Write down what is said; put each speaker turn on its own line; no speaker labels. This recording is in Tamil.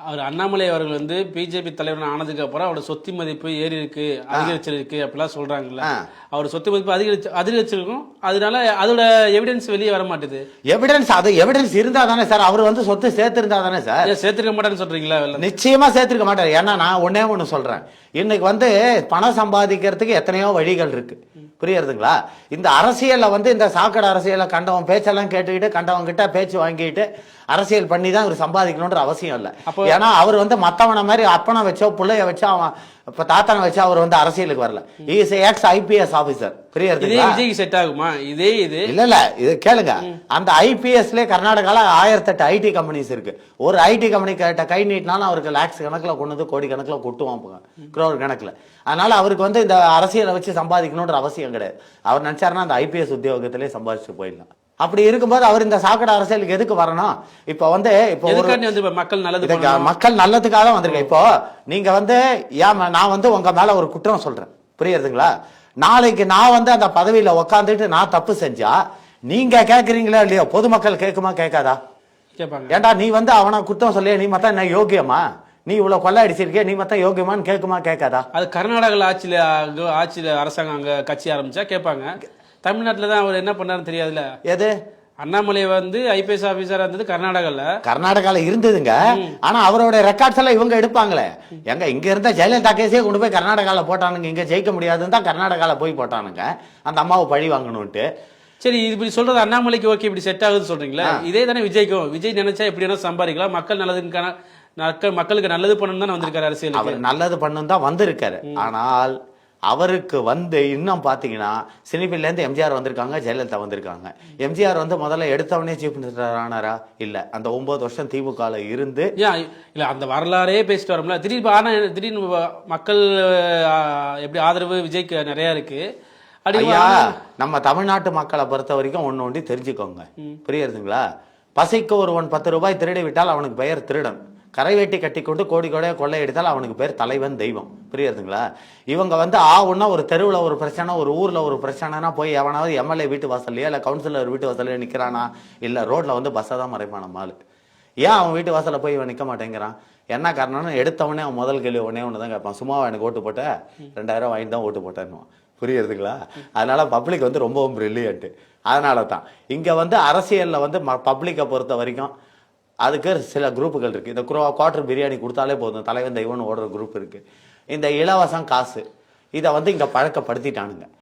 அவர் அண்ணாமலை அவர்கள் வந்து பிஜேபி தலைவர் ஆனதுக்கு அப்புறம் அவரோட சொத்து மதிப்பு ஏறி இருக்கு, அதிகரிச்சிருக்கு அப்படிலாம் சொல்றாங்கல்ல. அவர் சொத்து மதிப்பு அதிகரிச்சிருக்கும், அதனால அதோட எவிடன்ஸ் வெளியே வர மாட்டேது.
எவிடன்ஸ் இருந்தா தானே சார் அவர் வந்து சொத்து சேர்த்திருந்தா தானே சார்.
சேர்த்திருக்க மாட்டேன்னு சொல்றீங்களா?
நிச்சயமா சேர்த்திருக்க மாட்டார். ஏன்னா நான் ஒன்னே ஒண்ணு சொல்றேன், இன்னைக்கு வந்து பணம் சம்பாதிக்கிறதுக்கு எத்தனையோ வழிகள் இருக்கு, புரியுறதுங்களா? இந்த அரசியல்ல வந்து இந்த சாக்கடை அரசியலை கண்டவன் பேச்செல்லாம் கேட்டுக்கிட்டு கண்டவன் கிட்ட பேச்சு வாங்கிட்டு அரசியல் பண்ணி தான் இவர் சம்பாதிக்கணும்ன்ற அவசியம் இல்லை. ஏன்னா அவர் வந்து மத்தவன மாதிரி அப்பனை வச்சோ பிள்ளைய வச்சோ அவன் இப்ப தாத்தானை வச்சு அவர் வந்து அரசியலுக்கு வரல. இஸ் எக்ஸ் ஐபிஎஸ் ஆபீசர், புரியுறதுங்களா?
விஜய்க்கு செட் ஆகுமா இது?
இல்ல இது கேளுங்க, அந்த ஐபிஎஸ்ல கர்நாடகால 1008 ஐடி கம்பெனிஸ் இருக்கு. ஒரு ஐடி கம்பெனி கிட்ட கை நீட்டினாலும் அவருக்கு லாக்ஸ் கணக்குல கொண்டு வந்து கோடி கணக்குல கொட்டுவான், குரோர் கணக்குல. அதனால அவருக்கு வந்து இந்த அரசியலை வச்சு சம்பாதிக்கணும்ன்ற அவசியம் கிடையாது. அவர் நினைச்சாருன்னா அந்த ஐபிஎஸ் உத்தியோகத்திலே சம்பாதிச்சு போயிடலாம். அப்படி இருக்கும்போது அவர் இந்த சாக்கடை அரசியலுக்கு எதுக்கு வரணும்? இப்ப வந்து
மக்கள்
நல்லதுக்காக தான் வந்திருக்கேன். இப்போ நீங்க வந்து நான் வந்து உங்க மேல ஒரு குற்றம் சொல்றேன், புரியுறதுங்களா? நாளைக்கு நான் வந்து அந்த பதவியில உக்காந்துட்டு நான் தப்பு செஞ்சா நீங்க கேக்குறீங்களா இல்லையோ, பொதுமக்கள் கேட்குமா கேட்காதா? ஏண்டா நீ வந்து அவனை குற்றம் சொல்லிய நீ மத்த என்ன யோகியமா, நீ இவ்வளவு கொள்ளை அடிச்சிருக்கே நீ மத்த யோகியமான்னு கேட்குமா கேட்காதா?
அது கர்நாடகாவில் ஆட்சியில அரசாங்கம் அங்க கட்சி ஆரம்பிச்சா கேட்பாங்க. தமிழ்நாட்டில் தான் அவர் என்ன பண்ணாருன்னு தெரியாதுல்ல.
எது?
அண்ணாமலை வந்து ஐபிஎஸ் ஆபீசரா இருந்தது கர்நாடகால
இருந்ததுங்க. ஆனா அவரோட ரெக்கார்ட்ஸ் எல்லாம் இவங்க எடுப்பாங்களே. எங்க இங்க இருந்த ஜெயலலிதா கேஸே கொண்டு போய் கர்நாடகால போட்டானுங்க. இங்க ஜெயிக்க முடியாதுன்னு தான் கர்நாடகால போய் போட்டானுங்க, அந்த அம்மாவை பழி வாங்கணும்ட்டு.
சரி, இப்படி சொல்றது அண்ணாமலைக்கு ஓகே, இப்படி செட் ஆகுதுன்னு சொல்றீங்களா? இதே தானே விஜய்க்கும். விஜய் நினைச்சா எப்படி வேணா சம்பாதிக்கலாம், மக்கள் நல்லதுக்கான மக்களுக்கு நல்லது பண்ணணும் தான் வந்திருக்காரு அரசியல்.
அவர் நல்லது பண்ணணும் தான் வந்திருக்காரு. ஆனால் அவருக்கு வந்து இன்னும் பாத்தீங்கன்னா சினிபில இருந்து எம்ஜிஆர் வந்திருக்காங்க, ஜெயலலிதா வந்திருக்காங்க. எம்ஜிஆர் வந்து முதல்ல எடுத்தவனே சீஃப் மினிஸ்டர் ஆனாரா? இல்ல, அந்த 9 வருஷம் திமுக இருந்து
இல்ல அந்த வரலாறே பேசிட்டு வரோம்ல. திடீர்னு மக்கள் எப்படி ஆதரவு விஜய்க்கு நிறைய இருக்கு.
நம்ம தமிழ்நாட்டு மக்களை பொறுத்த வரைக்கும் ஒண்ணு தெரிஞ்சுக்கோங்க, புரியுறதுங்களா? பசிக்கு ஒருவன் 10 ரூபாய் திருடி விட்டால் அவனுக்கு பெயர் திருடன். கரை வெட்டி கட்டி கொண்டு கோடி கோடியா கொள்ளை எடுத்தால் அவனுக்கு பேர் தலைவன், தெய்வம், புரியுறதுங்களா? இவங்க வந்து ஒன்னா ஒரு தெருவுல ஒரு பிரச்சனை, ஒரு ஊர்ல ஒரு பிரச்சனைனா போய் எவனாவது எம்எல்ஏ வீட்டு வாசல்லையா இல்ல கவுன்சிலர் வீட்டு வாசல்லையா நிக்கிறானா? இல்ல ரோட்ல வந்து பஸ்ஸை தான் மறைப்பான மாலு. ஏன் அவன் வீட்டு வாசல்ல போய் இவன் நிக்க மாட்டேங்கிறான்? என்ன காரணம்னு எடுத்தவனே அவன் முதல் கேள்வி ஒண்ணுதான் கேட்பான், சும்மாவா எனக்கு ஓட்டு போட்ட? 2000 வாங்கி தான் ஓட்டு போட்டேன்னு. புரியுறதுங்களா? அதனால பப்ளிக் வந்து ரொம்பவும் பிரில்லியன்ட். அதனால தான் இங்க வந்து அரசியல்ல வந்து பப்ளிக்கை பொறுத்த வரைக்கும் அதுக்கு சில குரூப்புகள் இருக்கு. இந்த குவார்டர் பிரியாணி கொடுத்தாலே போதும் தலைவன் தெய்வம்னு ஓடுற குரூப் இருக்கு. இந்த இலவசம் காசு இதை வந்து இங்க பழக்கப்படுத்திட்டானுங்க.